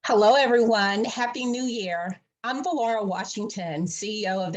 Hello, everyone. Happy New Year. I'm Valora Washington, CEO of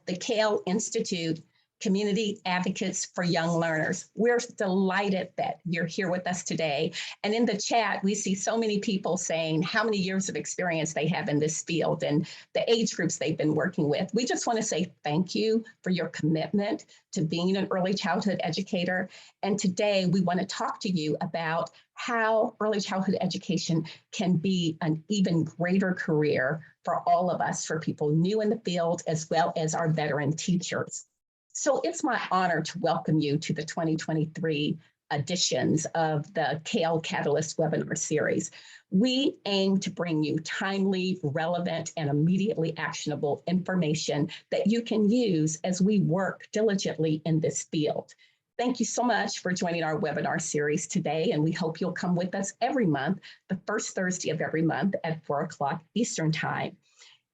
the CAYL Institute, Community Advocates for Young Learners. We're delighted that you're here with us today. And in the chat, we see so many people saying how many years of experience they have in this field and the age groups they've been working with. We just want to say thank you for your commitment to being an early childhood educator. And today we want to talk to you about how early childhood education can be an even greater career for all of us, for people new in the field, as well as our veteran teachers. So it's my honor to welcome you to the 2023 editions of the CAYL Catalyst webinar series. We aim to bring you timely, relevant, and immediately actionable information that you can use as we work diligently in this field. Thank you so much for joining our webinar series today, and we hope you'll come with us every month, the first Thursday of every month at 4 o'clock Eastern Time.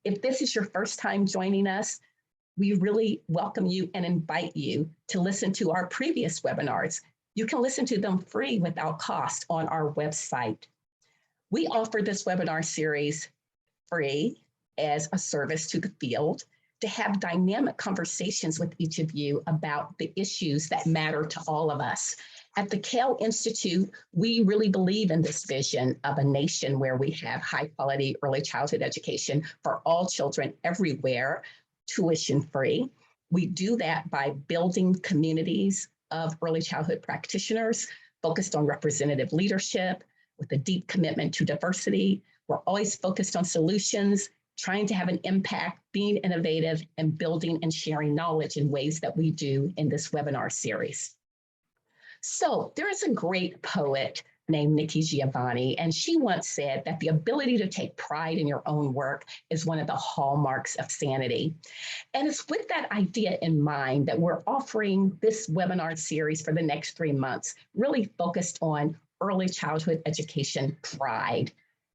If this is your first time joining us, we really welcome you and invite you to listen to our previous webinars. You can listen to them free without cost on our website. We offer this webinar series free as a service to the field to have dynamic conversations with each of you about the issues that matter to all of us. At the CAYL Institute, we really believe in this vision of a nation where we have high quality early childhood education for all children everywhere, tuition free. We do that by building communities of early childhood practitioners focused on representative leadership with a deep commitment to diversity. We're always focused on solutions, trying to have an impact, being innovative, and building and sharing knowledge in ways that we do in this webinar series. So there is a great poet named Nikki Giovanni, and she once said that the ability to take pride in your own work is one of the hallmarks of sanity. And it's with that idea in mind that we're offering this webinar series for the next 3 months, really focused on early childhood education pride,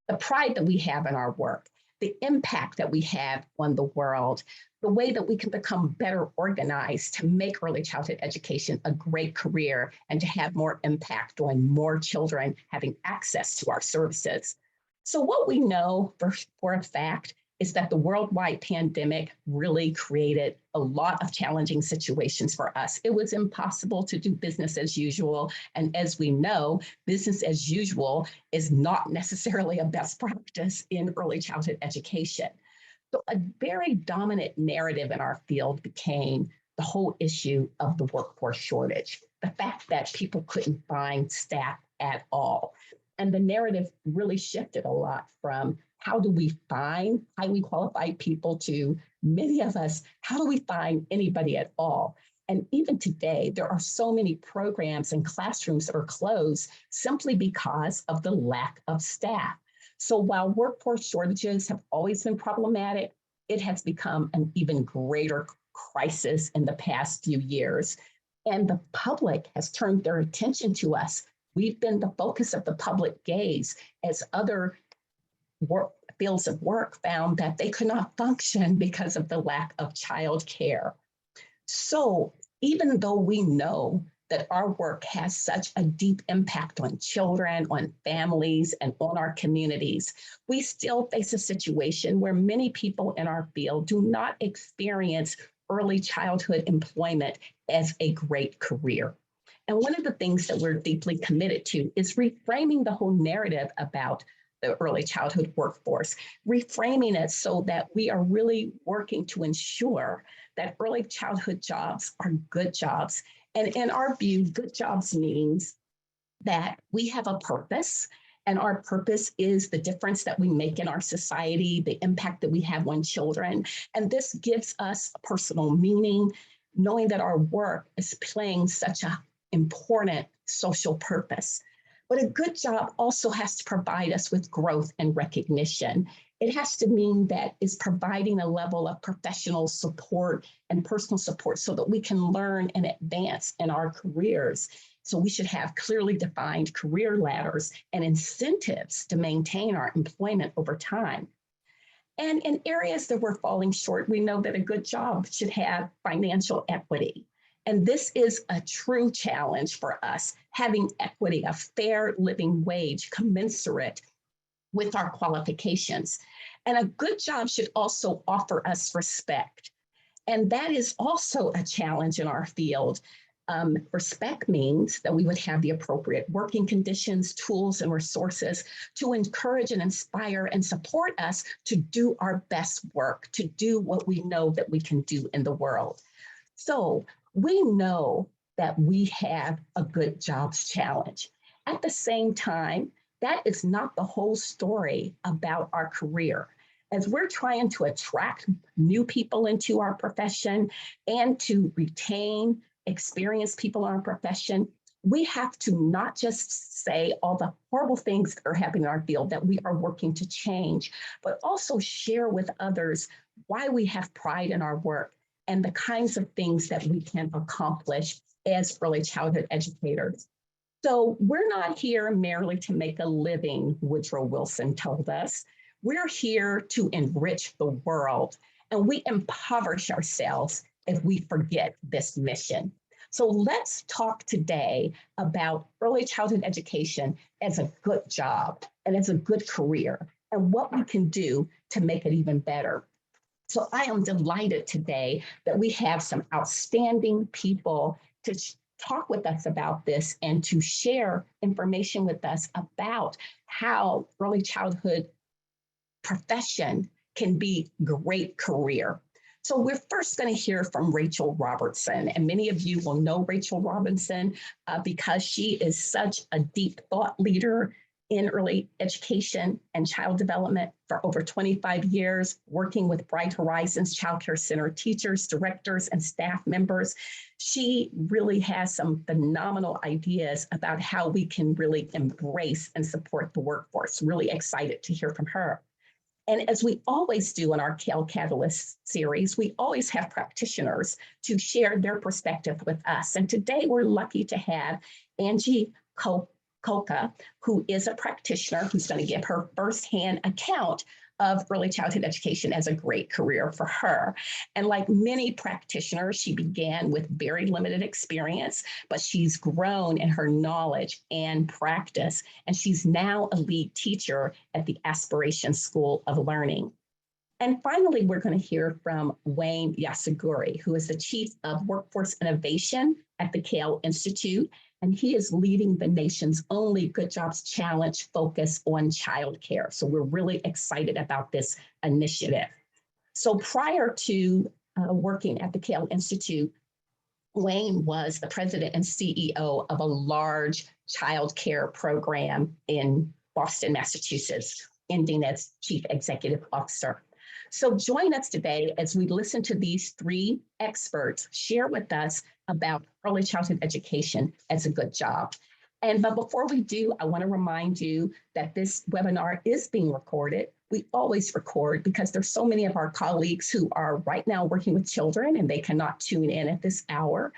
the pride that we have in our work, the impact that we have on the world, the way that we can become better organized to make early childhood education a great career and to have more impact on more children having access to our services. So what we know for a fact is that the worldwide pandemic really created a lot of challenging situations for us. It was impossible to do business as usual. And as we know, business as usual is not necessarily a best practice in early childhood education. So a very dominant narrative in our field became the whole issue of the workforce shortage, the fact that people couldn't find staff at all. And the narrative really shifted a lot from how do we find highly qualified people to many of us, how do we find anybody at all? And even today, there are so many programs and classrooms that are closed simply because of the lack of staff. So while workforce shortages have always been problematic, it has become an even greater crisis in the past few years. And the public has turned their attention to us. We've been the focus of the public gaze as other fields of work found that they could not function because of the lack of childcare. So even though we know that our work has such a deep impact on children, on families, and on our communities, we still face a situation where many people in our field do not experience early childhood employment as a great career. And one of the things that we're deeply committed to is reframing the whole narrative about the early childhood workforce, reframing it so that we are really working to ensure that early childhood jobs are good jobs. And in our view, good jobs means that we have a purpose, and our purpose is the difference that we make in our society, the impact that we have on children. And this gives us a personal meaning, knowing that our work is playing such an important social purpose. But a good job also has to provide us with growth and recognition. It has to mean that it's providing a level of professional support and personal support so that we can learn and advance in our careers. So we should have clearly defined career ladders and incentives to maintain our employment over time. And in areas that we're falling short, we know that a good job should have financial equity. And this is a true challenge for us, having equity, a fair living wage commensurate with our qualifications. And a good job should also offer us respect. And that is also a challenge in our field. Respect means that we would have the appropriate working conditions, tools, and resources to encourage and inspire and support us to do our best work, to do what we know that we can do in the world. So we know that we have a good jobs challenge. At the same time, that is not the whole story about our career. As we're trying to attract new people into our profession and to retain experienced people in our profession, we have to not just say all the horrible things that are happening in our field that we are working to change, but also share with others why we have pride in our work and the kinds of things that we can accomplish as early childhood educators. So we're not here merely to make a living, Woodrow Wilson told us. We're here to enrich the world, and we impoverish ourselves if we forget this mission. So let's talk today about early childhood education as a good job and as a good career and what we can do to make it even better. So I am delighted today that we have some outstanding people to talk with us about this and to share information with us about how early childhood profession can be a great career. So we're first going to hear from Rachel Robertson, and many of you will know Rachel Robinson because she is such a deep thought leader in early education and child development for over 25 years, working with Bright Horizons Child Care Center teachers, directors, and staff members. She really has some phenomenal ideas about how we can really embrace and support the workforce. Really excited to hear from her. And as we always do in our CAYL Catalyst series, we always have practitioners to share their perspective with us. And today we're lucky to have Angie Kolka, who is a practitioner who's going to give her firsthand account of early childhood education as a great career for her. And like many practitioners, she began with very limited experience, but she's grown in her knowledge and practice. And she's now a lead teacher at the Aspiration School of Learning. And finally, we're going to hear from Wayne Yasuguri, who is the Chief of Workforce Innovation at the CAYL Institute. And he is leading the nation's only Good Jobs Challenge focus on childcare. So we're really excited about this initiative. So prior to working at the CAYL Institute, Wayne was the president and CEO of a large childcare program in Boston, Massachusetts, ending as chief executive officer. So join us today as we listen to these three experts share with us about early childhood education as a good job. But before we do, I want to remind you that this webinar is being recorded. We always record because there's so many of our colleagues who are right now working with children and they cannot tune in at this hour.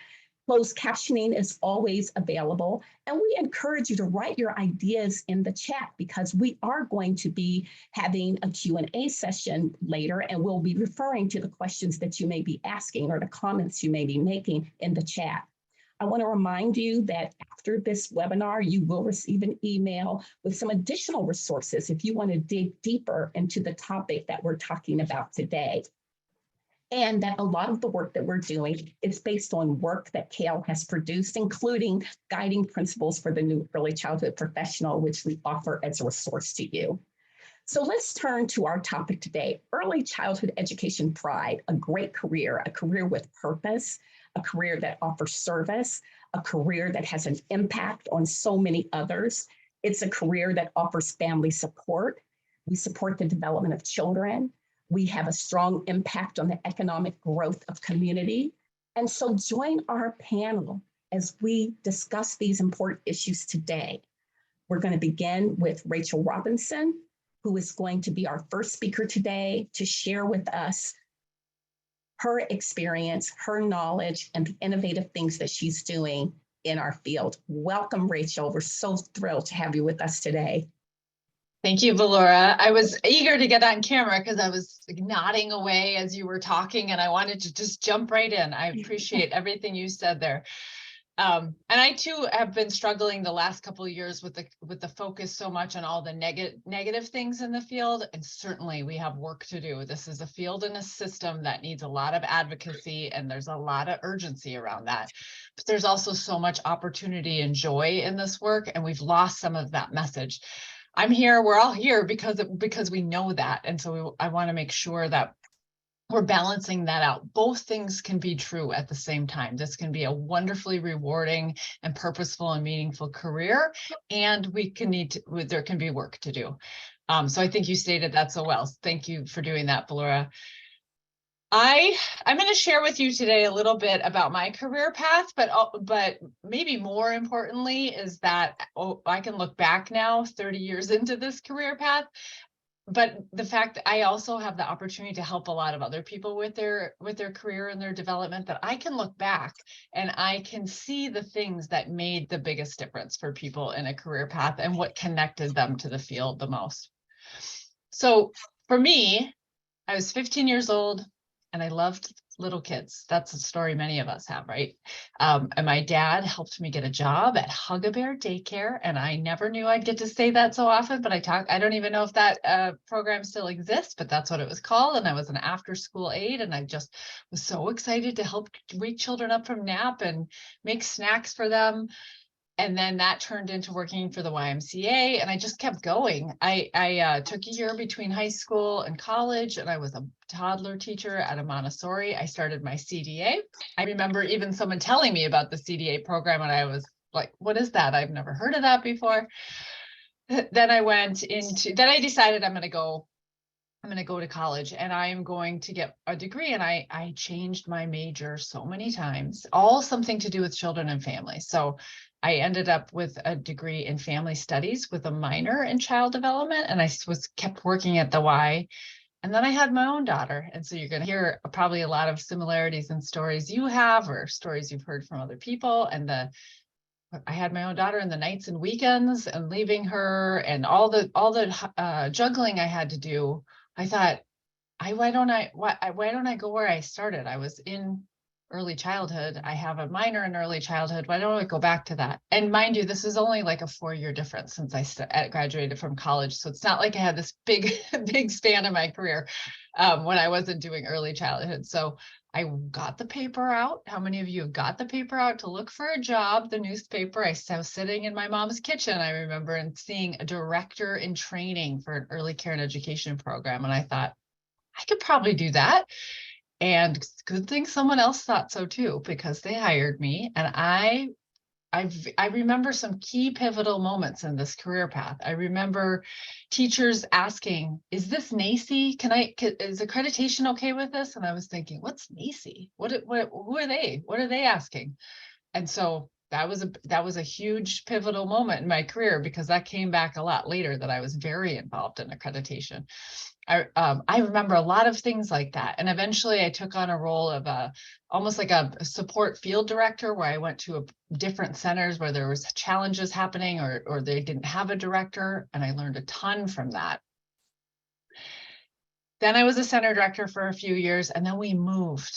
Closed captioning is always available, and we encourage you to write your ideas in the chat because we are going to be having a Q&A session later, and we'll be referring to the questions that you may be asking or the comments you may be making in the chat. I want to remind you that after this webinar, you will receive an email with some additional resources if you want to dig deeper into the topic that we're talking about today. And that a lot of the work that we're doing is based on work that CAYL has produced, including guiding principles for the new early childhood professional, which we offer as a resource to you. So let's turn to our topic today, early childhood education pride, a great career, a career with purpose, a career that offers service, a career that has an impact on so many others. It's a career that offers family support. We support the development of children. We have a strong impact on the economic growth of community. And so join our panel as we discuss these important issues today. We're going to begin with Rachel Robinson, who is going to be our first speaker today to share with us her experience, her knowledge, and the innovative things that she's doing in our field. Welcome, Rachel. We're so thrilled to have you with us today. Thank you, Valora. I was eager to get on camera because I was nodding away as you were talking, and I wanted to just jump right in. I appreciate everything you said there. And I too have been struggling the last couple of years with the focus so much on all the negative things in the field. And certainly we have work to do. This is a field and a system that needs a lot of advocacy, and there's a lot of urgency around that. But there's also so much opportunity and joy in this work, and we've lost some of that message. I'm here, we're all here because we know that. And so I want to make sure that we're balancing that out. Both things can be true at the same time. This can be a wonderfully rewarding and purposeful and meaningful career, and there can be work to do. So I think you stated that so well. Thank you for doing that, Valora. I'm going to share with you today a little bit about my career path, but maybe more importantly is that I can look back now 30 years into this career path. But the fact that I also have the opportunity to help a lot of other people with their career and their development, that I can look back and I can see the things that made the biggest difference for people in a career path and what connected them to the field the most. So for me, I was 15 years old and I loved little kids. That's a story many of us have, right? And my dad helped me get a job at Hug-A-Bear Daycare, and I never knew I'd get to say that so often, but I don't even know if that program still exists, but that's what it was called. And I was an after-school aide, and I just was so excited to help wake children up from nap and make snacks for them. And then that turned into working for the YMCA, and I just kept going. I took a year between high school and college, and I was a toddler teacher at a Montessori. I started my CDA. I remember even someone telling me about the CDA program, and I was like, what is that? I've never heard of that before. Then I decided I'm going to go to college, and I am going to get a degree. And I changed my major so many times, all something to do with children and families. So I ended up with a degree in family studies with a minor in child development, and I kept working at the Y. And then I had my own daughter. And so you're going to hear probably a lot of similarities in stories you have or stories you've heard from other people. And I had my own daughter in the nights and weekends, and leaving her and all the juggling I had to do. I thought, why don't I go where I started? I was in early childhood. I have a minor in early childhood. Why don't I go back to that? And mind you, this is only like a 4-year difference since I graduated from college. So it's not like I had this big span of my career when I wasn't doing early childhood. So I got the paper out. How many of you have got the paper out to look for a job? The newspaper. I was sitting in my mom's kitchen, I remember, and seeing a director in training for an early care and education program. And I thought, I could probably do that. And good thing someone else thought so too, because they hired me. And I remember some key pivotal moments in this career path. I remember teachers asking, is this NAEYC? Is accreditation okay with this? And I was thinking, what's NAEYC? Who are they? What are they asking? And so that was a huge pivotal moment in my career, because that came back a lot later, that I was very involved in accreditation. I remember a lot of things like that. And eventually I took on a role of almost like a support field director, where I went to different centers where there was challenges happening, or they didn't have a director. And I learned a ton from that. Then I was a center director for a few years, and then we moved.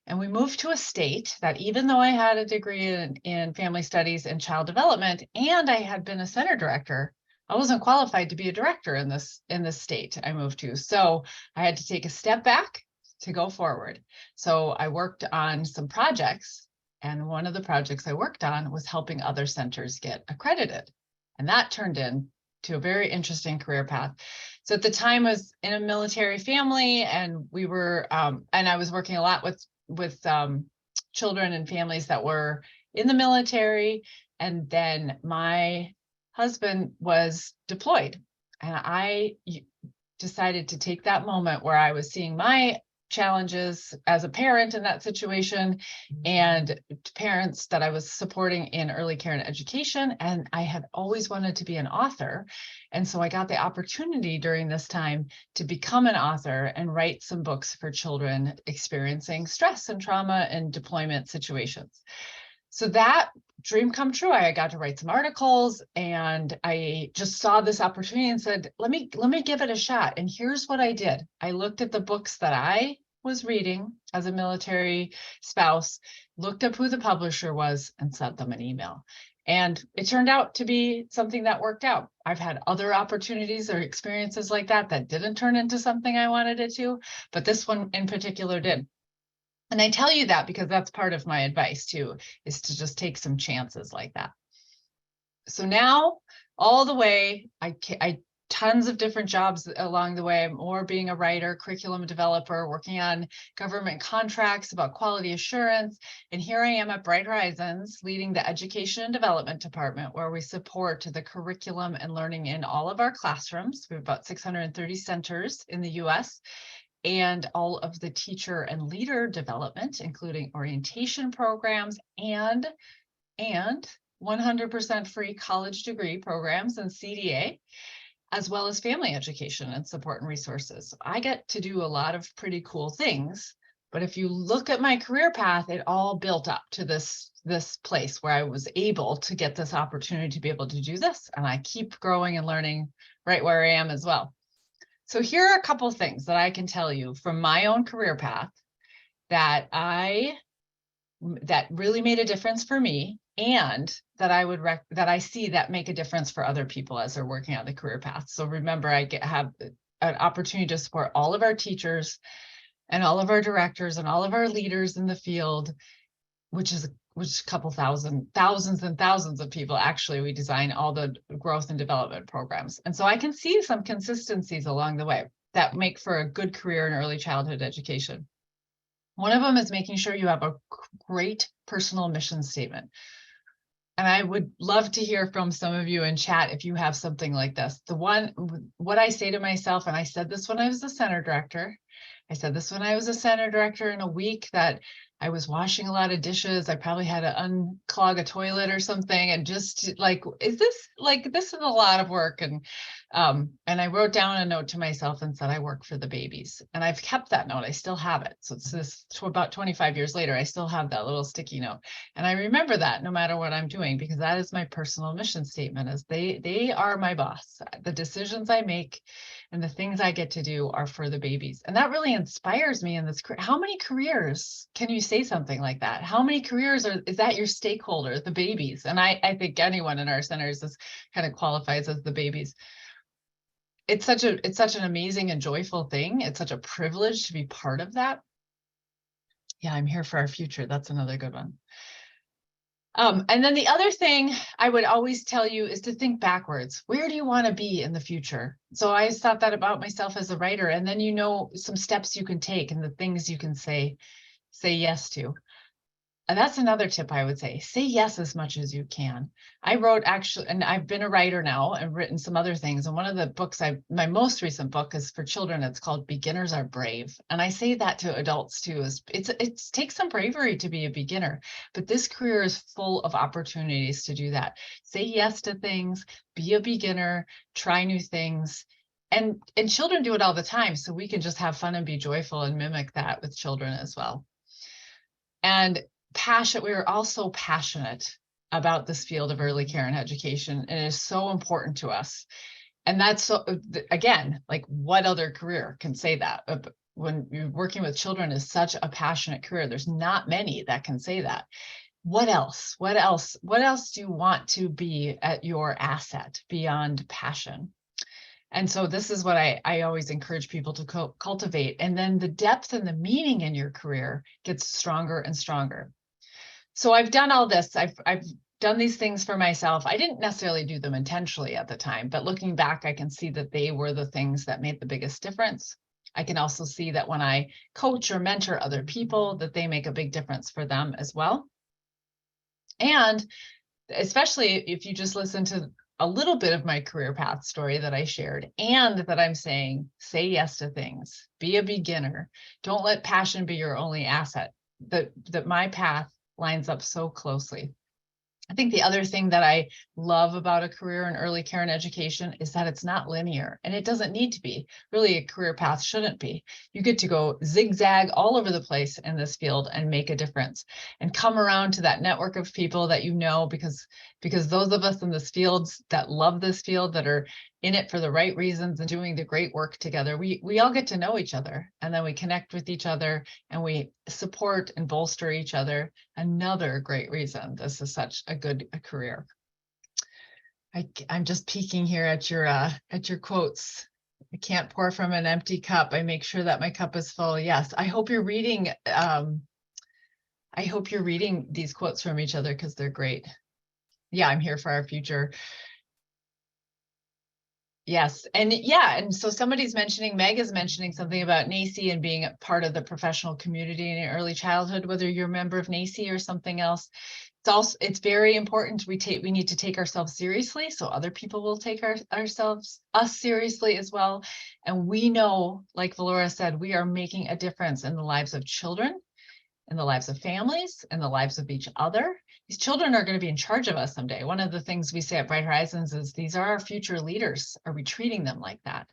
And we moved to a state that, even though I had a degree in family studies and child development, and I had been a center director, I wasn't qualified to be a director in this state I moved to. So I had to take a step back to go forward. So I worked on some projects, and one of the projects I worked on was helping other centers get accredited. And that turned into a very interesting career path. So at the time I was in a military family, and I was working a lot with children and families that were in the military. And then my husband was deployed, and I decided to take that moment where I was seeing my challenges as a parent in that situation, and parents that I was supporting in early care and education. And I had always wanted to be an author. And so I got the opportunity during this time to become an author and write some books for children experiencing stress and trauma and deployment situations. So that dream come true. I got to write some articles, and I just saw this opportunity and said, let me give it a shot. And here's what I did. I looked at the books that I was reading as a military spouse, looked up who the publisher was, and sent them an email. And it turned out to be something that worked out. I've had other opportunities or experiences like that didn't turn into something I wanted it to, but this one in particular did. And I tell you that because that's part of my advice too, is to just take some chances like that. So now all the way, I tons of different jobs along the way, more being a writer, curriculum developer, working on government contracts about quality assurance. And here I am at Bright Horizons, leading the education and development department, where we support the curriculum and learning in all of our classrooms. We have about 630 centers in the US, and all of the teacher and leader development, including orientation programs and 100% free college degree programs and CDA, as well as family education and support and resources. I get to do a lot of pretty cool things, but if you look at my career path, it all built up to this place where I was able to get this opportunity to be able to do this, and I keep growing and learning right where I am as well. So here are a couple of things that I can tell you from my own career path that really made a difference for me, and that I see that make a difference for other people as they're working on the career path. So remember, I have an opportunity to support all of our teachers and all of our directors and all of our leaders in the field, which is a couple thousands and thousands of people. Actually, we design all the growth and development programs. And so I can see some consistencies along the way that make for a good career in early childhood education. One of them is making sure you have a great personal mission statement. And I would love to hear from some of you in chat if you have something like this. What I say to myself, and I said this when I was the center director, in a week that I was washing a lot of dishes. I probably had to unclog a toilet or something, and just like, this is a lot of work. And I wrote down a note to myself and said, I work for the babies. And I've kept that note. I still have it. So it's about 25 years later, I still have that little sticky note. And I remember that no matter what I'm doing, because that is my personal mission statement, is they are my boss. The decisions I make and the things I get to do are for the babies. And that really inspires me in this career. How many careers can you say something like that? How many careers is that your stakeholder, the babies? And I think anyone in our centers is kind of qualifies as the babies. It's such an amazing and joyful thing. It's such a privilege to be part of that. Yeah, I'm here for our future. That's another good one. And then the other thing I would always tell you is to think backwards. Where do you want to be in the future? So I thought that about myself as a writer, and then some steps you can take and the things you can say yes to. And that's another tip I would say yes as much as you can. I wrote and I've been a writer now and written some other things. And one of the books my most recent book is for children. It's called Beginners Are Brave. And I say that to adults too, it takes some bravery to be a beginner, but this career is full of opportunities to do that. Say yes to things, be a beginner, try new things. And children do it all the time. So we can just have fun and be joyful and mimic that with children as well. And we are also passionate about this field of early care and education, and it is so important to us. And that's so, again, like, what other career can say that? When you're working with children is such a passionate career. There's not many that can say that. What else do you want to be at your asset beyond passion? And so this is what I always encourage people to cultivate. And then the depth and the meaning in your career gets stronger and stronger. So I've done all this. I've done these things for myself. I didn't necessarily do them intentionally at the time, but looking back, I can see that they were the things that made the biggest difference. I can also see that when I coach or mentor other people, that they make a big difference for them as well. And especially if you just listen to a little bit of my career path story that I shared, and that I'm saying, say yes to things, be a beginner, don't let passion be your only asset, that my path lines up so closely. I think the other thing that I love about a career in early care and education is that it's not linear, and it doesn't need to be. Really, a career path shouldn't be. You get to go zigzag all over the place in this field and make a difference, and come around to that network of people that you know, because those of us in this field that love this field, that are in it for the right reasons and doing the great work together, we all get to know each other, and then we connect with each other, and we support and bolster each other. Another great reason this is such a good career. I'm just peeking here at your quotes. I can't pour from an empty cup. I make sure that my cup is full. Yes, I hope you're reading. I hope you're reading these quotes from each other, because they're great. Yeah, I'm here for our future. Yes, and so somebody's mentioning, Meg is mentioning something about NACCE and being a part of the professional community in early childhood, whether you're a member of NACCE or something else. It's very important. We need to take ourselves seriously, so other people will take us seriously as well. And we know, like Valora said, we are making a difference in the lives of children, in the lives of families, in the lives of each other. These children are going to be in charge of us someday. One of the things we say at Bright Horizons is these are our future leaders. Are we treating them like that?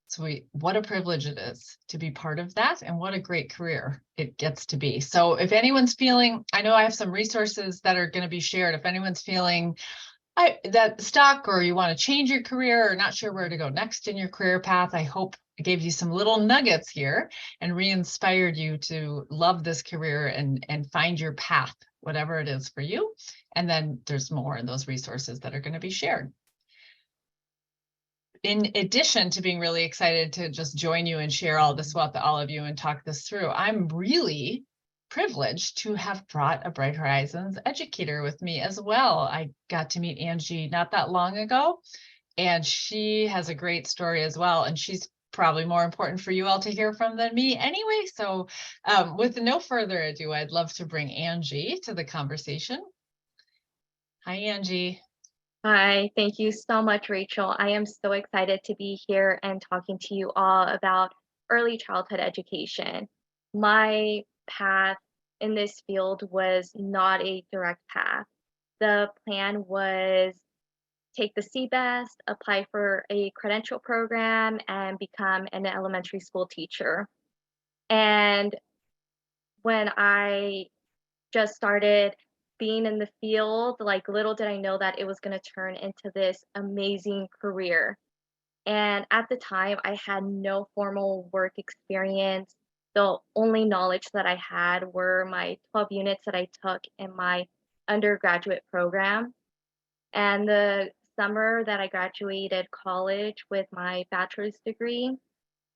So what a privilege it is to be part of that, and what a great career it gets to be. So if anyone's feeling, I know I have some resources that are going to be shared. If anyone's feeling that stuck, or you want to change your career, or not sure where to go next in your career path, I hope I gave you some little nuggets here and re-inspired you to love this career and find your path, whatever it is for you. And then there's more in those resources that are going to be shared. In addition to being really excited to just join you and share all this with all of you and talk this through, I'm really privileged to have brought a Bright Horizons educator with me as well. I got to meet Angie not that long ago, and she has a great story as well. And she's probably more important for you all to hear from than me anyway. So with no further ado, I'd love to bring Angie to the conversation. Hi, Angie. Hi, thank you so much, Rachel. I am so excited to be here and talking to you all about early childhood education. My path in this field was not a direct path. The plan was take the CBEST, apply for a credential program, and become an elementary school teacher. And when I just started being in the field, like little did I know that it was going to turn into this amazing career. And at the time, I had no formal work experience. The only knowledge that I had were my 12 units that I took in my undergraduate program. And the summer that I graduated college with my bachelor's degree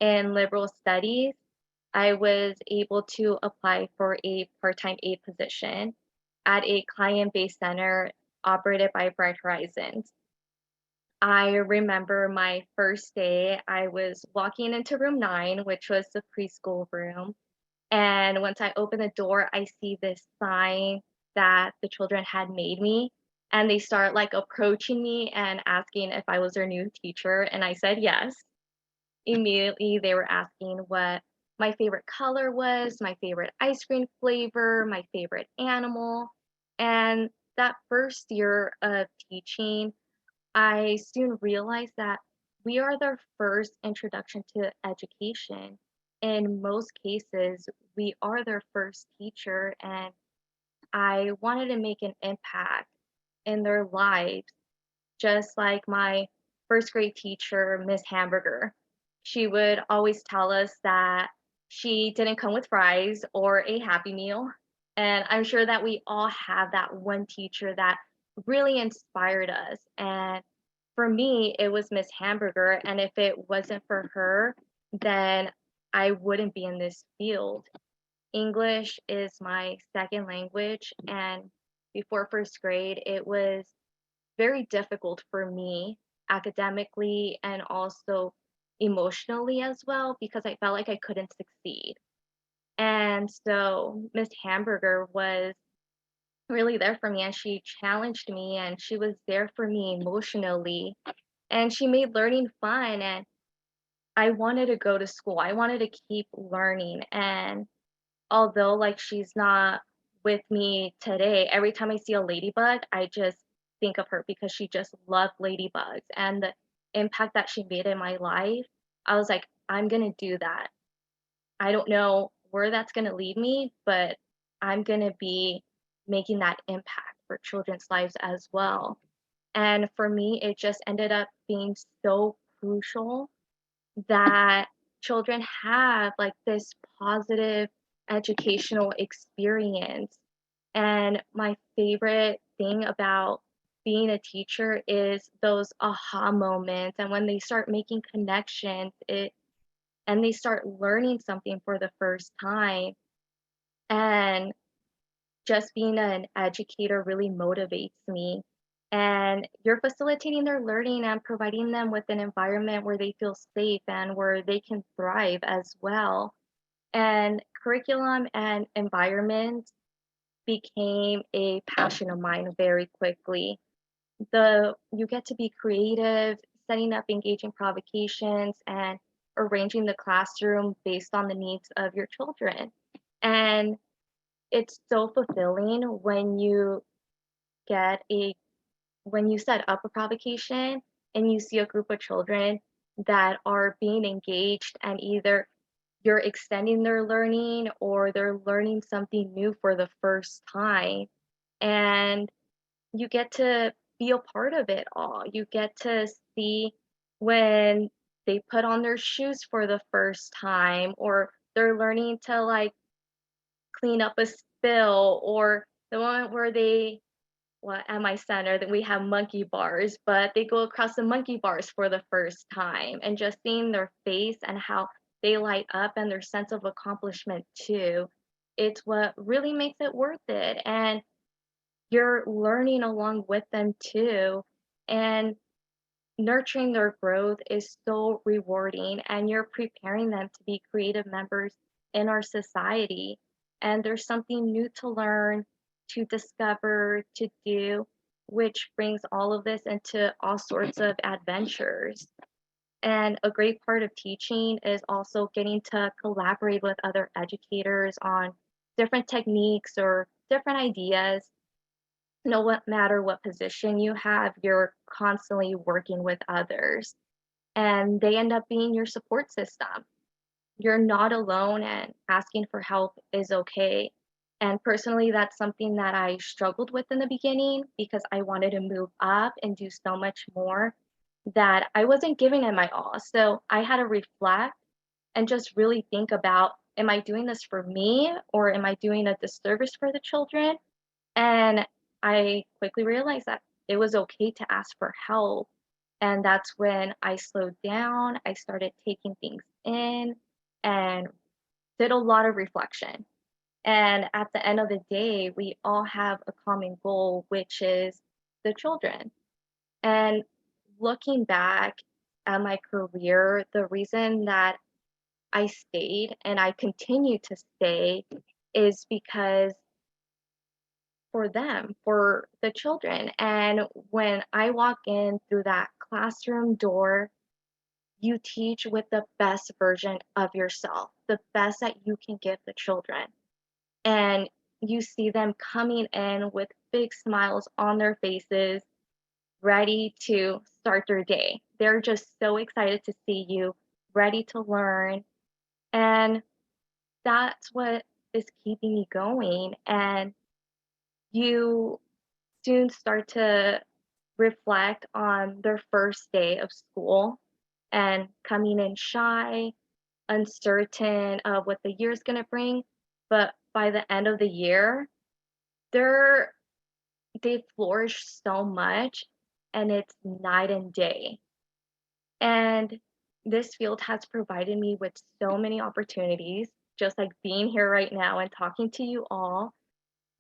in liberal studies, I was able to apply for a part-time aide position at a client-based center operated by Bright Horizons. I remember my first day, I was walking into room 9, which was the preschool room. And once I opened the door, I see this sign that the children had made me. And they start like approaching me and asking if I was their new teacher. And I said yes. Immediately, they were asking what my favorite color was, my favorite ice cream flavor, my favorite animal. And that first year of teaching, I soon realized that we are their first introduction to education. In most cases, we are their first teacher, and I wanted to make an impact in their lives, just like my first grade teacher, Miss Hamburger. She would always tell us that she didn't come with fries or a Happy Meal. And I'm sure that we all have that one teacher that really inspired us. And for me, it was Miss Hamburger. And if it wasn't for her, then I wouldn't be in this field. English is my second language. And before first grade, it was very difficult for me academically and also emotionally as well, because I felt like I couldn't succeed. And so Miss Hamburger was really there for me, and she challenged me, and she was there for me emotionally, and she made learning fun. And I wanted to go to school. I wanted to keep learning. And although like she's not with me today. Every time I see a ladybug, I just think of her because she just loved ladybugs and the impact that she made in my life. I was like, I'm gonna do that. I don't know where that's gonna lead me, but I'm gonna be making that impact for children's lives as well. And for me, it just ended up being so crucial that children have like this positive educational experience. And my favorite thing about being a teacher is those aha moments and when they start making connections and they start learning something for the first time. And just being an educator really motivates me. And you're facilitating their learning and providing them with an environment where they feel safe and where they can thrive as well. And curriculum and environment became a passion of mine very quickly. You get to be creative, setting up engaging provocations and arranging the classroom based on the needs of your children. And it's so fulfilling when get a when you set up a provocation and you see a group of children that are being engaged and either you're extending their learning or they're learning something new for the first time. And you get to be a part of it all. You get to see when they put on their shoes for the first time or they're learning to like clean up a spill or the moment where they well, at my center that we have monkey bars, but they go across the monkey bars for the first time and just seeing their face and how they light up and their sense of accomplishment too. It's what really makes it worth it. And you're learning along with them too. And nurturing their growth is so rewarding and you're preparing them to be creative members in our society. And there's something new to learn, to discover, to do, which brings all of this into all sorts of adventures. And a great part of teaching is also getting to collaborate with other educators on different techniques or different ideas. No matter what position you have, you're constantly working with others and they end up being your support system. You're not alone and asking for help is okay. And personally, that's something that I struggled with in the beginning because I wanted to move up and do so much more that I wasn't giving it my all. So I had to reflect and just really think about, am I doing this for me or am I doing a disservice for the children? And I quickly realized that it was okay to ask for help. And that's when I slowed down. I started taking things in and did a lot of reflection. And at the end of the day, we all have a common goal, which is the children. And looking back at my career, the reason that I stayed and I continue to stay is because for them, for the children. And when I walk in through that classroom door, you teach with the best version of yourself, the best that you can give the children. And you see them coming in with big smiles on their faces, ready to start their day. They're just so excited to see you, ready to learn. And that's what is keeping me going. And you soon start to reflect on their first day of school and coming in shy, uncertain of what the year is going to bring. But by the end of the year, they're they flourish so much and it's night and day. And this field has provided me with so many opportunities, just like being here right now and talking to you all,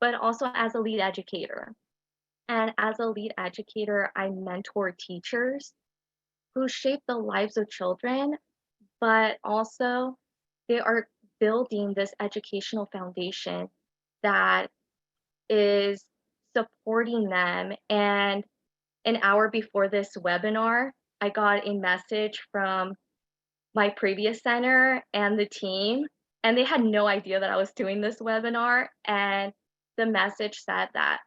but also as a lead educator. And as a lead educator, I mentor teachers who shape the lives of children, but also they are building this educational foundation that is supporting them. And an hour before this webinar, I got a message from my previous center and the team, and they had no idea that I was doing this webinar. And the message said that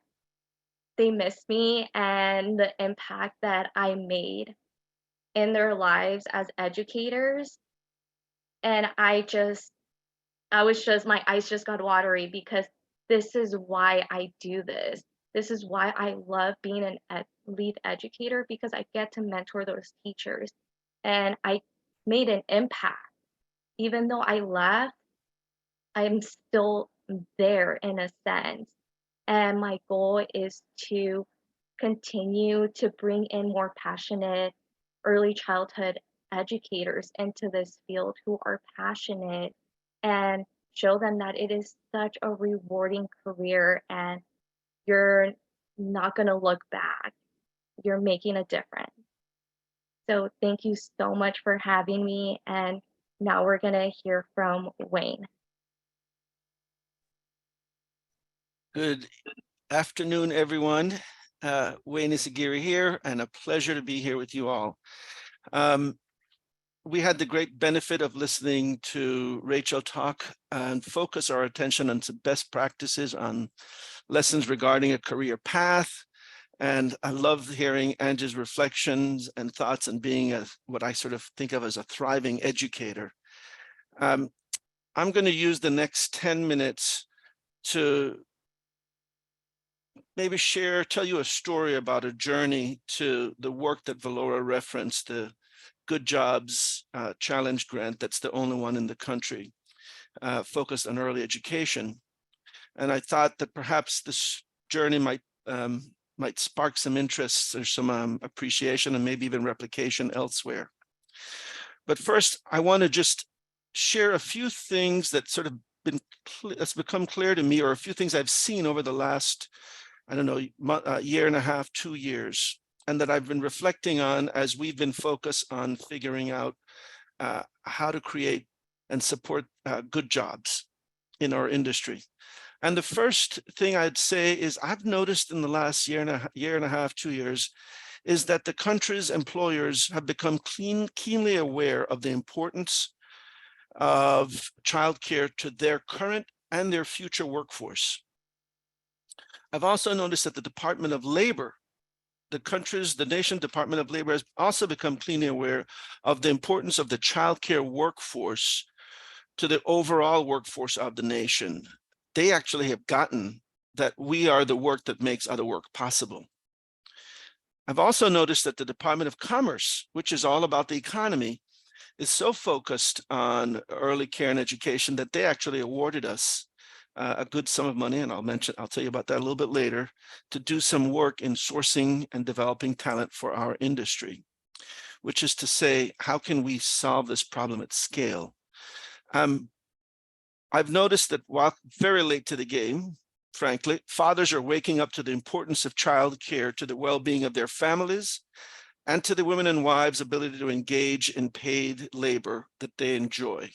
they miss me and the impact that I made in their lives as educators. And my eyes just got watery because this is why I do this. This is why I love being an lead educator, because I get to mentor those teachers. And I made an impact. Even though I left, I'm still there in a sense. And my goal is to continue to bring in more passionate early childhood educators into this field who are passionate, and show them that it is such a rewarding career and you're not going to look back. You're making a difference. So thank you so much for having me. And now we're going to hear from Wayne. Good afternoon, everyone. Wayne Isagiri here, and a pleasure to be here with you all. We had the great benefit of listening to Rachel talk and focus our attention on some best practices on lessons regarding a career path. And I love hearing Angie's reflections and thoughts on being what I sort of think of as a thriving educator. I'm going to use the next 10 minutes to maybe tell you a story about a journey to the work that Valora referenced, the Good Jobs Challenge Grant. That's the only one in the country focused on early education. And I thought that perhaps this journey might spark some interest or some appreciation and maybe even replication elsewhere. But first, I want to just share a few things that sort of that's become clear to me, or a few things I've seen over the last, I don't know, year and a half, 2 years, and that I've been reflecting on as we've been focused on figuring out how to create and support good jobs in our industry. And the first thing I'd say is I've noticed in the last year and a half, 2 years, is that the country's employers have become keenly aware of the importance of childcare to their current and their future workforce. I've also noticed that the Department of Labor, the nation's Department of Labor, has also become keenly aware of the importance of the childcare workforce to the overall workforce of the nation. They actually have gotten that we are the work that makes other work possible. I've also noticed that the Department of Commerce, which is all about the economy, is so focused on early care and education that they actually awarded us a good sum of money, and I'll tell you about that a little bit later, to do some work in sourcing and developing talent for our industry, which is to say, how can we solve this problem at scale? I've noticed that while very late to the game, frankly, fathers are waking up to the importance of childcare to the well-being of their families and to the women and wives' ability to engage in paid labor that they enjoy.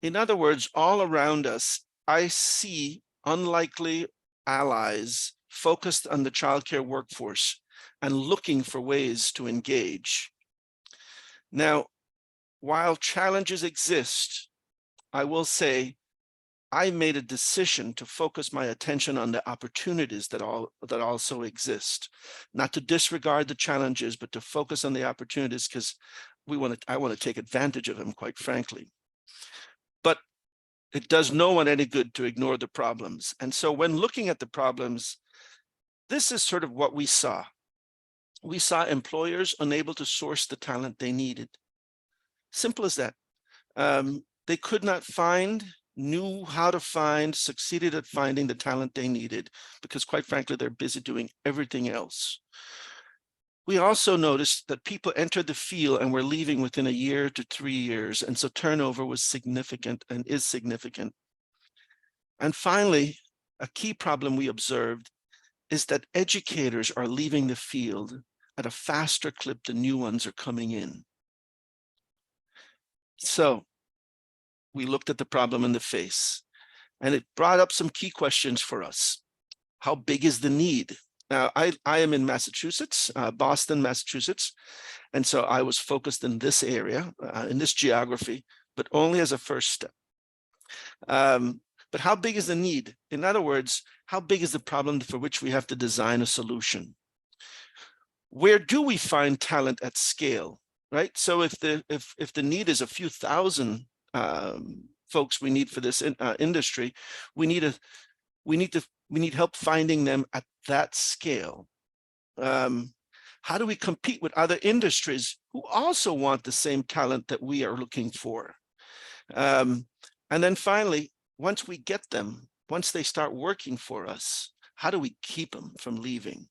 In other words, all around us, I see unlikely allies focused on the childcare workforce and looking for ways to engage. Now, while challenges exist, I will say I made a decision to focus my attention on the opportunities that also exist, not to disregard the challenges, but to focus on the opportunities, because I want to take advantage of them, quite frankly. But it does no one any good to ignore the problems. And so when looking at the problems, this is sort of what we saw. We saw employers unable to source the talent they needed. Simple as that. They could not knew how to succeeded at finding the talent they needed, because quite frankly, they're busy doing everything else. We also noticed that people entered the field and were leaving within a year to 3 years. And so turnover was significant and is significant. And finally, a key problem we observed is that educators are leaving the field at a faster clip than new ones are coming in. So we looked at the problem in the face, and it brought up some key questions for us. How big is the need? Now, I am in Massachusetts, Boston, Massachusetts, and so I was focused in this area, in this geography, but only as a first step. but how big is the need? In other words, how big is the problem for which we have to design a solution? Where do we find talent at scale, right? So if the need is a few thousand folks we need for this industry, we need help finding them at that scale. How do we compete with other industries who also want the same talent that we are looking for? And then finally, once we get them, once they start working for us, how do we keep them from leaving?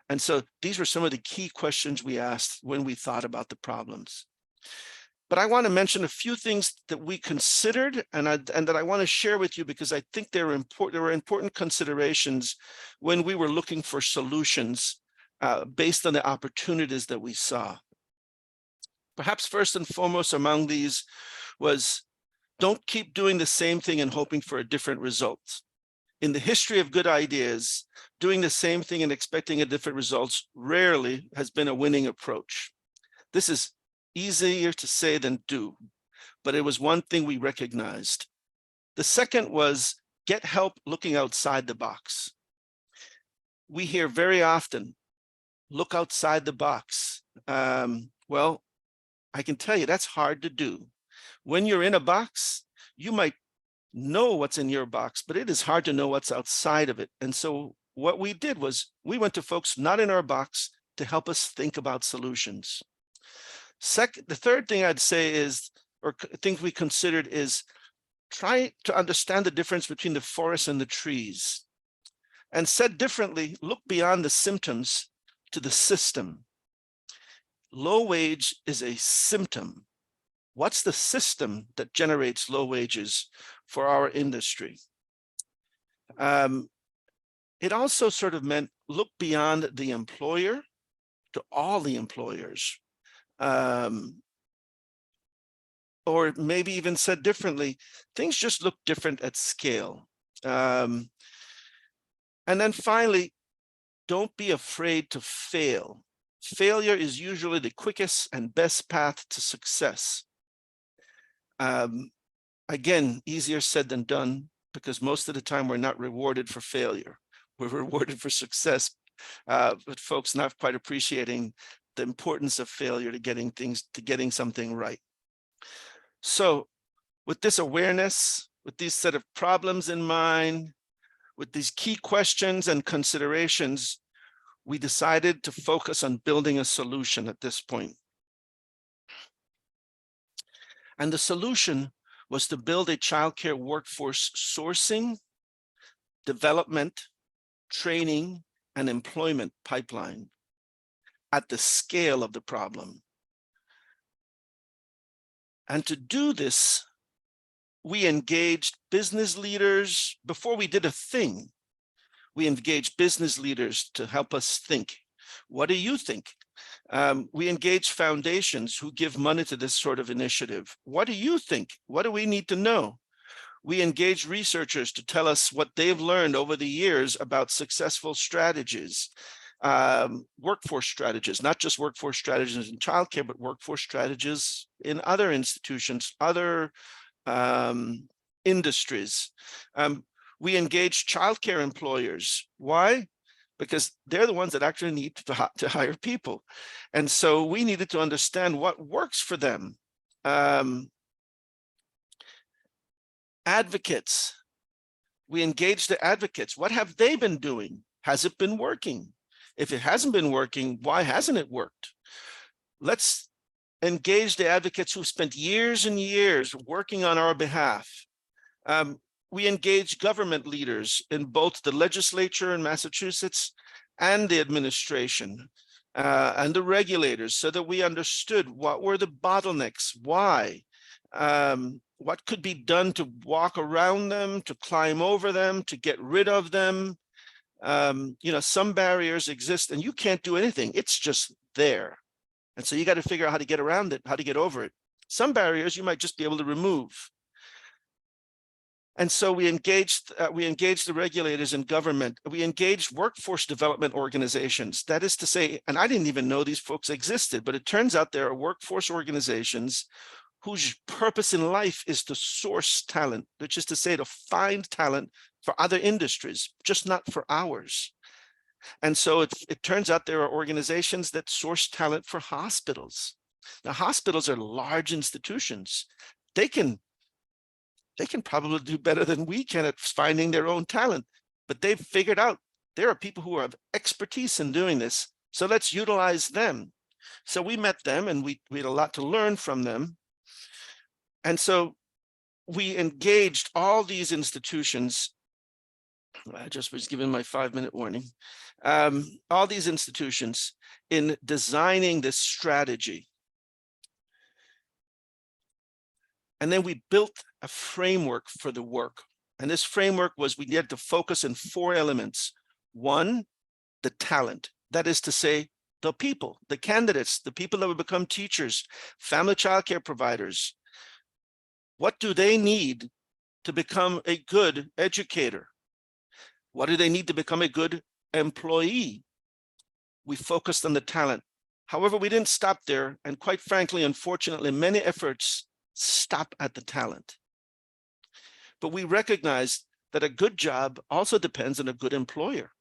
And so these were some of the key questions we asked when we thought about the problems. But I want to mention a few things that we considered and that I want to share with you because I think they're important. There were important considerations when we were looking for solutions based on the opportunities that we saw. Perhaps first and foremost among these was, don't keep doing the same thing and hoping for a different result. In the history of good ideas, doing the same thing and expecting a different results rarely has been a winning approach. This is easier to say than do, but it was one thing we recognized. The second was get help looking outside the box. We hear very often, look outside the box. Well, I can tell you that's hard to do. When you're in a box, you might know what's in your box, but it is hard to know what's outside of it. And so what we did was we went to folks not in our box to help us think about solutions. The third thing I'd say is, or things we considered is, try to understand the difference between the forest and the trees. And said differently, look beyond the symptoms to the system. Low wage is a symptom. What's the system that generates low wages for our industry? It also sort of meant look beyond the employer to all the employers. Or maybe even said differently, things just look different at scale. And then finally, don't be afraid to fail. Failure is usually the quickest and best path to success. Again, easier said than done, because most of the time we're not rewarded for failure. We're rewarded for success, but folks not quite appreciating the importance of failure to getting something right. So with this awareness, with these set of problems in mind, with these key questions and considerations, we decided to focus on building a solution at this point. And the solution was to build a childcare workforce sourcing, development, training, and employment pipeline at the scale of the problem. And to do this, we engaged business leaders. Before we did a thing, we engaged business leaders to help us think. What do you think? We engage foundations who give money to this sort of initiative. What do you think? What do we need to know? We engage researchers to tell us what they've learned over the years about successful strategies, workforce strategies, not just workforce strategies in childcare, but workforce strategies in other institutions, other industries. We engage childcare employers. Why? Because they're the ones that actually need to hire people. And so we needed to understand what works for them. Advocates. We engage the advocates. What have they been doing? Has it been working? If it hasn't been working, why hasn't it worked? Let's engage the advocates who spent years and years working on our behalf. We engage government leaders in both the legislature in Massachusetts and the administration and the regulators, so that we understood what were the bottlenecks, why, what could be done to walk around them, to climb over them, to get rid of them. You know, some barriers exist and you can't do anything. It's just there. And so you got to figure out how to get around it, how to get over it. Some barriers you might just be able to remove. And so we engaged the regulators in government. We engaged workforce development organizations. That is to say, and I didn't even know these folks existed, but it turns out there are workforce organizations whose purpose in life is to source talent, which is to say to find talent for other industries, just not for ours. And so it turns out there are organizations that source talent for hospitals. Now, hospitals are large institutions. They can probably do better than we can at finding their own talent, but they've figured out there are people who have expertise in doing this. So let's utilize them. So we met them and we had a lot to learn from them. And so we engaged all these institutions. I just was given my 5-minute warning. All these institutions in designing this strategy. And then we built a framework for the work. And this framework was we had to focus on 4 elements. 1, the talent. That is to say, the people, the candidates, the people that would become teachers, family childcare providers. What do they need to become a good educator? What do they need to become a good employee? We focused on the talent. However, we didn't stop there. And quite frankly, unfortunately, many efforts stop at the talent. But we recognized that a good job also depends on a good employer.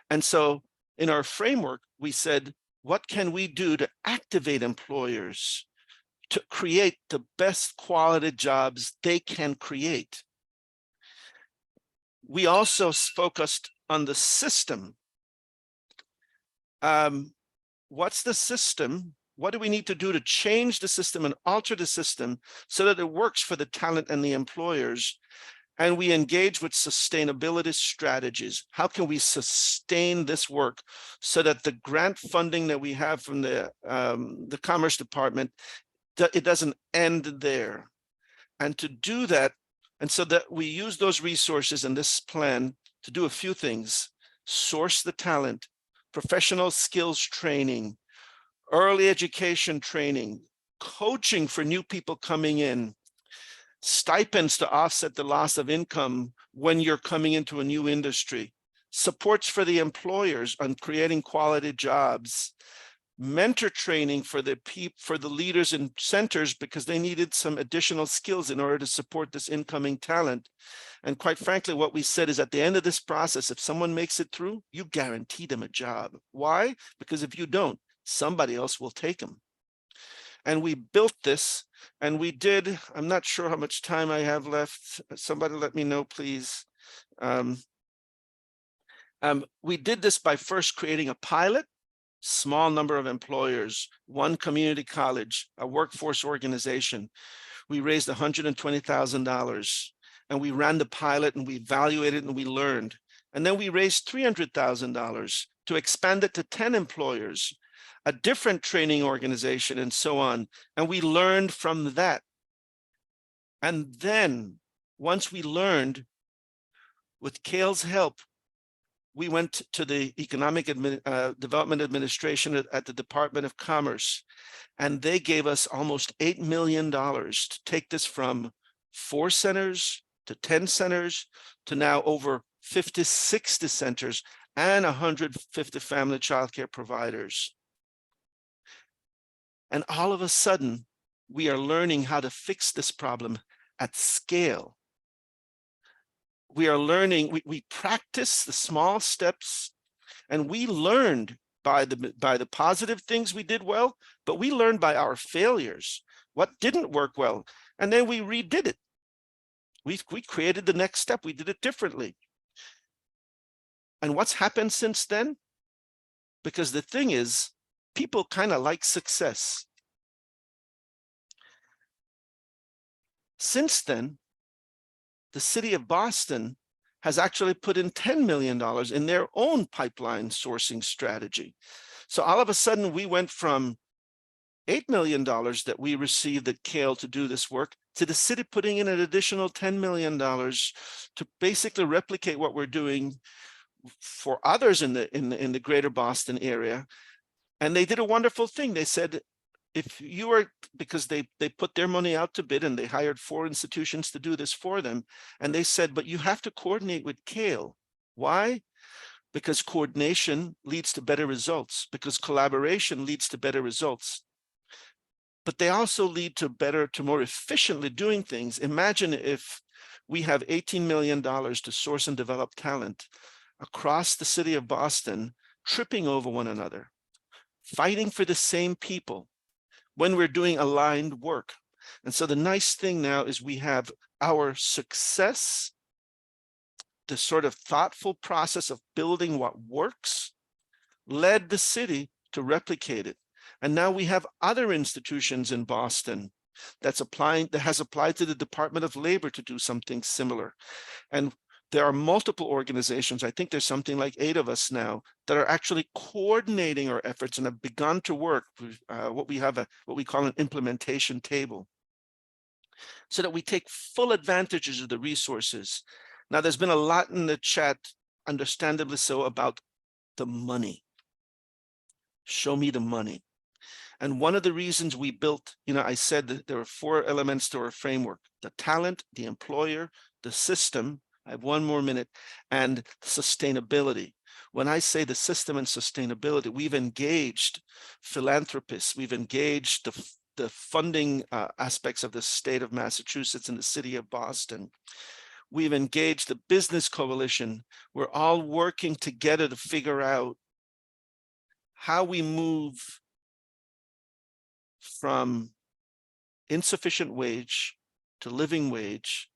And so in our framework, we said, what can we do to activate employers to create the best quality jobs they can create? We also focused on the system. What's the system? What do we need to do to change the system and alter the system so that it works for the talent and the employers? And we engage with sustainability strategies. How can we sustain this work so that the grant funding that we have from the Commerce Department, it doesn't end there? And to do that, and so that we use those resources in this plan to do a few things: source the talent, professional skills training, early education training, coaching for new people coming in, stipends to offset the loss of income when you're coming into a new industry, supports for the employers on creating quality jobs, mentor training for the leaders in centers because they needed some additional skills in order to support this incoming talent. And quite frankly, what we said is at the end of this process, if someone makes it through, you guarantee them a job. Why? Because if you don't, somebody else will take them. And we built this, and we did, I'm not sure how much time I have left. Somebody let me know, please. We did this by first creating a pilot, small number of employers, 1 community college, a workforce organization. We raised $120,000, and we ran the pilot, and we evaluated, and we learned. And then we raised $300,000 to expand it to 10 employers, a different training organization, and so on. And we learned from that. And then once we learned, with CAYL's help, we went to the Economic Development Administration at the Department of Commerce, and they gave us almost $8 million to take this from 4 centers to 10 centers to now over 50, 60 centers and 150 family childcare providers. And all of a sudden, we are learning how to fix this problem at scale. We are learning, we practice the small steps, and we learned by the positive things we did well, but we learned by our failures, what didn't work well, and then we redid it. We created the next step, we did it differently. And what's happened since then? Because the thing is, people kind of like success. Since then, the city of Boston has actually put in $10 million in their own pipeline sourcing strategy. So all of a sudden, we went from $8 million that we received at CAYL to do this work to the city putting in an additional $10 million to basically replicate what we're doing for others in the greater Boston area. And they did a wonderful thing. They said, if you are, because they put their money out to bid and they hired 4 institutions to do this for them. And they said, but you have to coordinate with CAYL. Why? Because coordination leads to better results, because collaboration leads to better results. but they also lead to better, to more efficiently doing things. Imagine if we have $18 million to source and develop talent across the city of Boston, tripping over one another, fighting for the same people when we're doing aligned work. And so the nice thing now is we have our success, the sort of thoughtful process of building what works, led the city to replicate it. And now we have other institutions in Boston that has applied to the Department of Labor to do something similar. And there are multiple organizations, I think there's something like 8 of us now, that are actually coordinating our efforts and have begun to work with what we call an implementation table, so that we take full advantages of the resources. Now, there's been a lot in the chat, understandably so, about the money. Show me the money. And one of the reasons we built, I said that there were 4 elements to our framework: the talent, the employer, the system. I have 1 more minute, and sustainability. When I say the system and sustainability, we've engaged philanthropists, we've engaged the funding aspects of the state of Massachusetts and the city of Boston. We've engaged the business coalition. We're all working together to figure out how we move from insufficient wage to living wage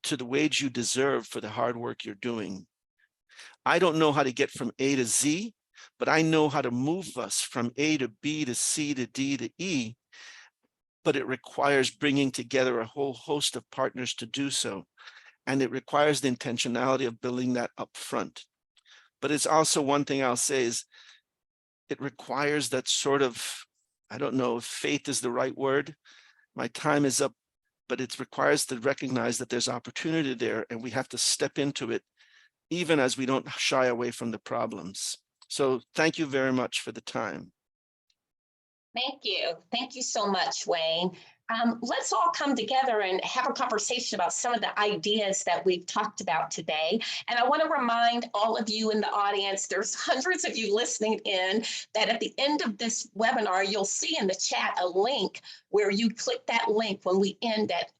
to the wage you deserve for the hard work you're doing. I don't know how to get from A to Z, but I know how to move us from A to B to C to D to E, but it requires bringing together a whole host of partners to do so. And it requires the intentionality of building that up front. But it's also, one thing I'll say is, it requires that sort of, I don't know if faith is the right word. My time is up, but it requires to recognize that there's opportunity there, and we have to step into it, even as we don't shy away from the problems. So thank you very much for the time. Thank you. Thank you so much, Wayne. Let's all come together and have a conversation about some of the ideas that we've talked about today. And I want to remind all of you in the audience, there's hundreds of you listening in, that at the end of this webinar, you'll see in the chat a link where you click that link when we end at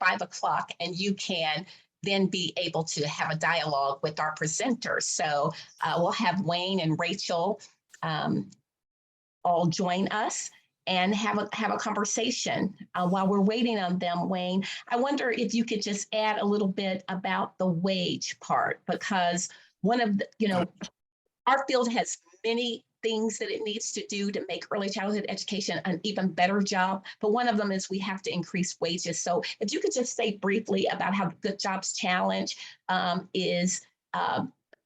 5 o'clock, and you can then be able to have a dialogue with our presenters. So we'll have Wayne and Rachel all join us and have a conversation. While we're waiting on them, Wayne, I wonder if you could just add a little bit about the wage part, because one of the, our field has many things that it needs to do to make early childhood education an even better job. But one of them is we have to increase wages. So if you could just say briefly about how the Good Jobs Challenge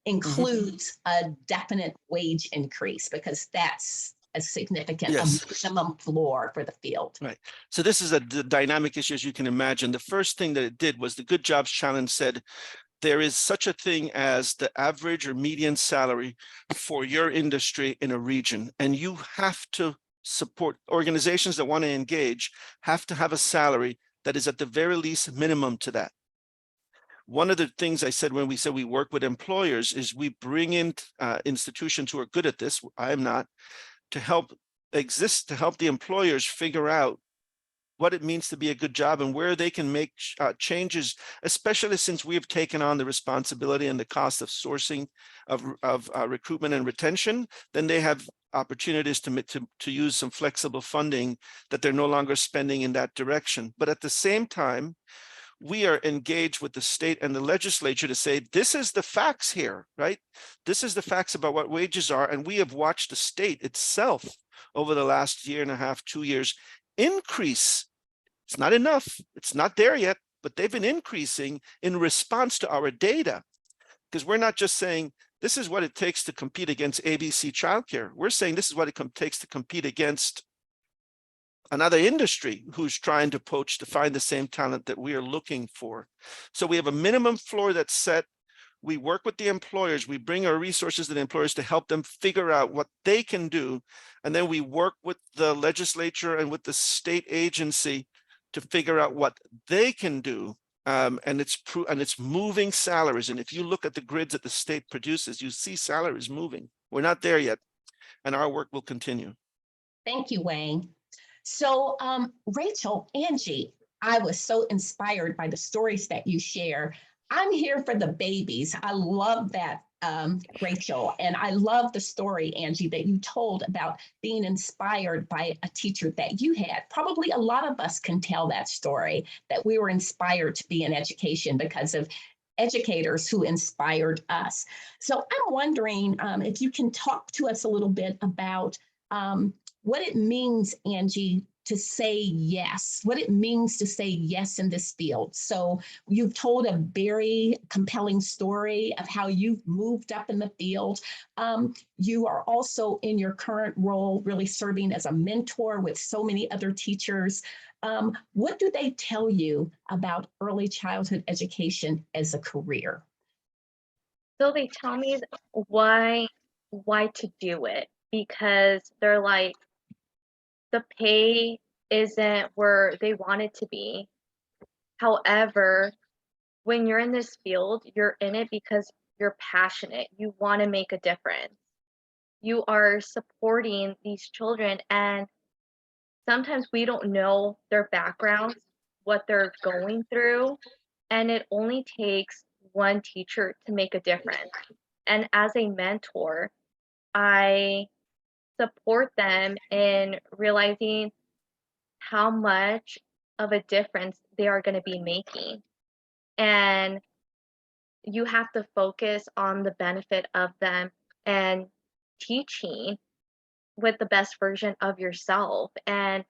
includes a definite wage increase, because that's a significant minimum floor for the field. Right. So this is a dynamic issue, as you can imagine. The first thing that it did was the Good Jobs Challenge said, there is such a thing as the average or median salary for your industry in a region, and you have to support organizations that want to engage, have to have a salary that is at the very least minimum to that. One of the things I said when we said we work with employers is we bring in institutions who are good at this, I am not, to help the employers figure out what it means to be a good job and where they can make changes, especially since we have taken on the responsibility and the cost of sourcing of recruitment and retention. Then they have opportunities to use some flexible funding that they're no longer spending in that direction. But at the same time, we are engaged with the state and the legislature to say, this is the facts here, right? This is the facts about what wages are. And we have watched the state itself over the last 1.5 years, 2 years, increase. It's not enough. It's not there yet, but they've been increasing in response to our data. Because we're not just saying, this is what it takes to compete against ABC childcare. We're saying this is what it takes to compete against another industry who's trying to poach to find the same talent that we are looking for. So we have a minimum floor that's set. We work with the employers. We bring our resources to the employers to help them figure out what they can do. And then we work with the legislature and with the state agency to figure out what they can do. And it's moving salaries. And if you look at the grids that the state produces, you see salaries moving. We're not there yet, and our work will continue. Thank you, Wayne. So, Rachel, Angie, I was so inspired by the stories that you share. I'm here for the babies. I love that, Rachel. And I love the story, Angie, that you told about being inspired by a teacher that you had. Probably a lot of us can tell that story, that we were inspired to be in education because of educators who inspired us. So I'm wondering if you can talk to us a little bit about what it means, Angie, to say yes, what it means to say yes in this field. So you've told a very compelling story of how you've moved up in the field. You are also in your current role really serving as a mentor with so many other teachers. What do they tell you about early childhood education as a career? So they tell me why to do it, because they're like, the pay isn't where they want it to be. However, when you're in this field, you're in it because you're passionate. You want to make a difference. You are supporting these children, and sometimes we don't know their backgrounds, what they're going through, and it only takes one teacher to make a difference. And as a mentor, I support them in realizing how much of a difference they are going to be making. And you have to focus on the benefit of them and teaching with the best version of yourself. And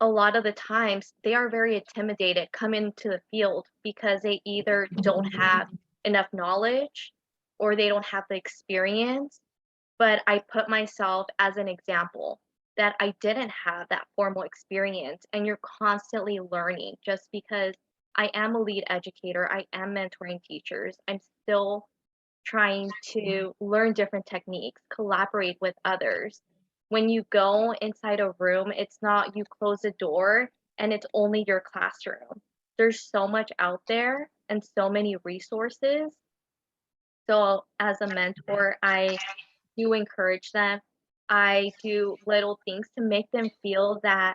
a lot of the times they are very intimidated come into the field because they either don't have enough knowledge or they don't have the experience. But I put myself as an example that I didn't have that formal experience, and you're constantly learning. Just because I am a lead educator, I am mentoring teachers, I'm still trying to learn different techniques, collaborate with others. When you go inside a room, it's not you close the door and it's only your classroom. There's so much out there and so many resources. So as a mentor, I do encourage them. I do little things to make them feel that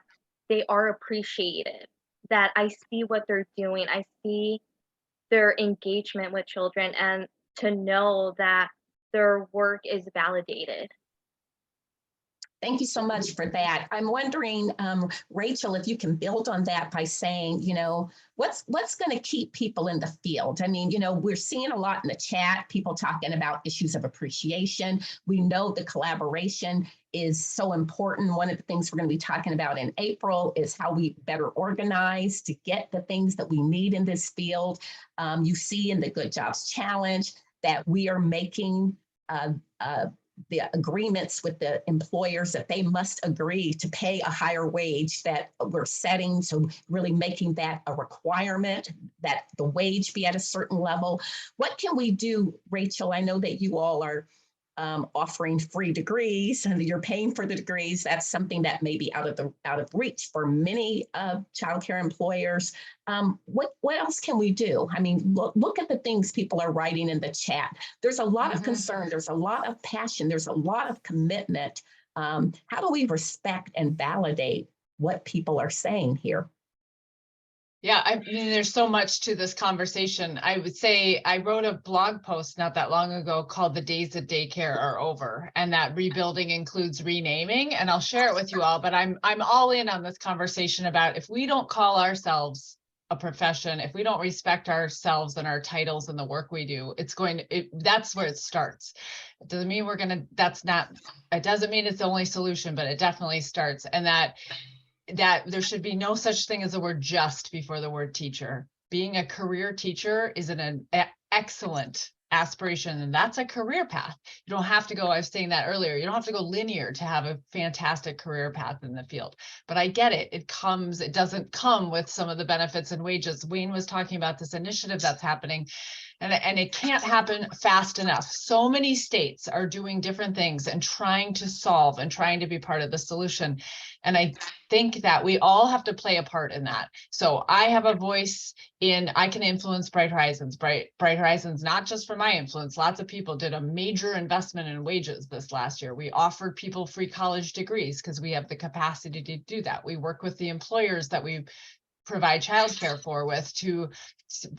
they are appreciated, that I see what they're doing. I see their engagement with children, and to know that their work is validated. Thank you so much for that. I'm wondering, Rachel, if you can build on that by saying, what's going to keep people in the field? I mean, we're seeing a lot in the chat, people talking about issues of appreciation. We know the collaboration is so important. One of the things we're going to be talking about in April is how we better organize to get the things that we need in this field. You see in the Good Jobs Challenge that we are making the agreements with the employers that they must agree to pay a higher wage that we're setting. So really making that a requirement that the wage be at a certain level. What can we do, Rachel? I know that you all are offering free degrees and you're paying for the degrees. That's something that may be out of reach for many childcare employers. What else can we do? I mean, look at the things people are writing in the chat. There's a lot of concern. There's a lot of passion. There's a lot of commitment. How do we respect and validate what people are saying here? Yeah, I mean, there's so much to this conversation. I would say I wrote a blog post not that long ago called "The Days of Daycare Are Over," and that rebuilding includes renaming. And I'll share it with you all. But I'm all in on this conversation about if we don't call ourselves a profession, if we don't respect ourselves and our titles and the work we do, that's where it starts. It doesn't mean it doesn't mean it's the only solution, but it definitely starts. And that there should be no such thing as the word just before the word teacher. Being a career teacher is an excellent aspiration, and that's a career path. You don't have to go, I was saying that earlier, you don't have to go linear to have a fantastic career path in the field. But I get it. It doesn't come with some of the benefits and wages. Wayne was talking about this initiative that's happening, and it can't happen fast enough. So many states are doing different things and trying to solve and trying to be part of the solution. And think that we all have to play a part in that. So I have a voice I can influence Bright Horizons. Bright Horizons, not just for my influence, lots of people did a major investment in wages this last year. We offered people free college degrees because we have the capacity to do that. We work with the employers that we provide childcare for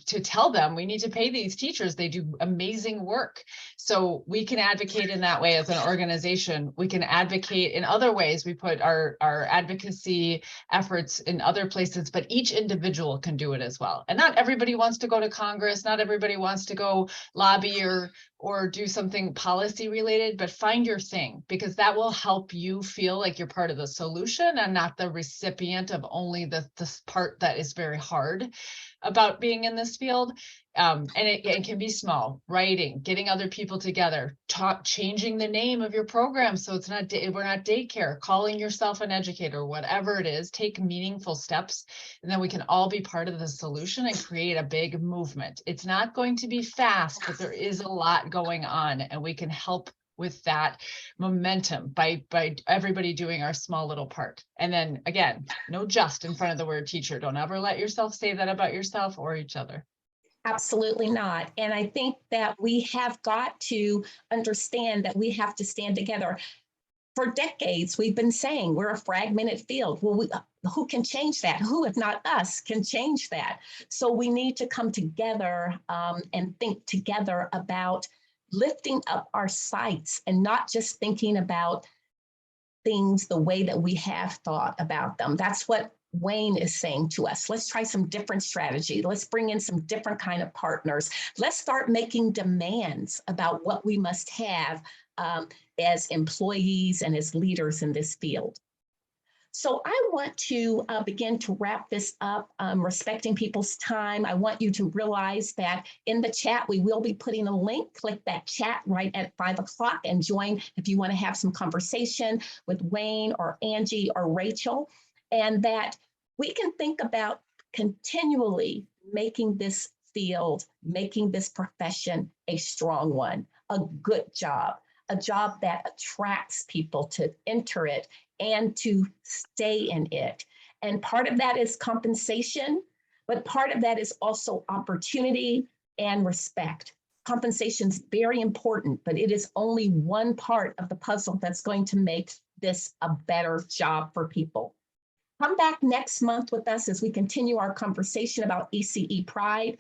to tell them we need to pay these teachers. They do amazing work. So we can advocate in that way as an organization. We can advocate in other ways. We put our advocacy efforts in other places, but each individual can do it as well. And not everybody wants to go to Congress. Not everybody wants to go lobby or do something policy related, but find your thing, because that will help you feel like you're part of the solution and not the recipient of only this part that is very hard about being in this field. And it can be small: writing, getting other people together, changing the name of your program so it's not we're not daycare, calling yourself an educator, whatever it is. Take meaningful steps, and then we can all be part of the solution and create a big movement. It's not going to be fast, but there is a lot going on, and we can help with that momentum by everybody doing our small little part. And then again, no just in front of the word teacher. Don't ever let yourself say that about yourself or each other. Absolutely not. And I think that we have got to understand that we have to stand together. For decades, we've been saying we're a fragmented field. Well, who can change that? Who, if not us, can change that? So we need to come together and think together about lifting up our sights and not just thinking about things the way that we have thought about them. That's what Wayne is saying to us. Let's try some different strategy. Let's bring in some different kind of partners. Let's start making demands about what we must have as employees and as leaders in this field. So I want to begin to wrap this up, respecting people's time. I want you to realize that in the chat, we will be putting a link. Click that chat right at 5 o'clock and join if you want to have some conversation with Wayne or Angie or Rachel, and that we can think about continually making this field, making this profession a strong one, a good job, a job that attracts people to enter it and to stay in it. And part of that is compensation, but part of that is also opportunity and respect. Compensation is very important, but it is only one part of the puzzle that's going to make this a better job for people. Come back next month with us as we continue our conversation about ECE Pride.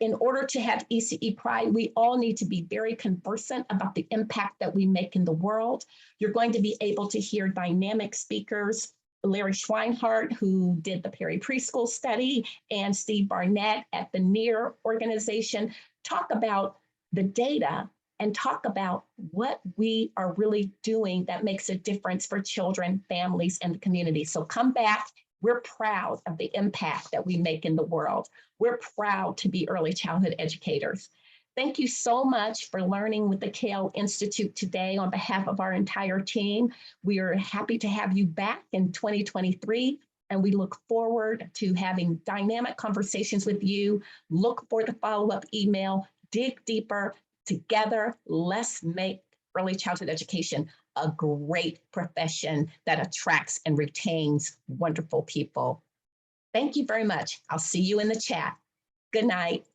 In order to have ECE Pride, we all need to be very conversant about the impact that we make in the world. You're going to be able to hear dynamic speakers, Larry Schweinhardt, who did the Perry Preschool study, and Steve Barnett at the NEAR organization, talk about the data and talk about what we are really doing that makes a difference for children, families, and the community. So come back. We're proud of the impact that we make in the world. We're proud to be early childhood educators. Thank you so much for learning with the CAYL Institute today on behalf of our entire team. We are happy to have you back in 2023, and we look forward to having dynamic conversations with you. Look for the follow-up email, dig deeper. Together, let's make early childhood education a great profession that attracts and retains wonderful people. Thank you very much. I'll see you in the chat. Good night.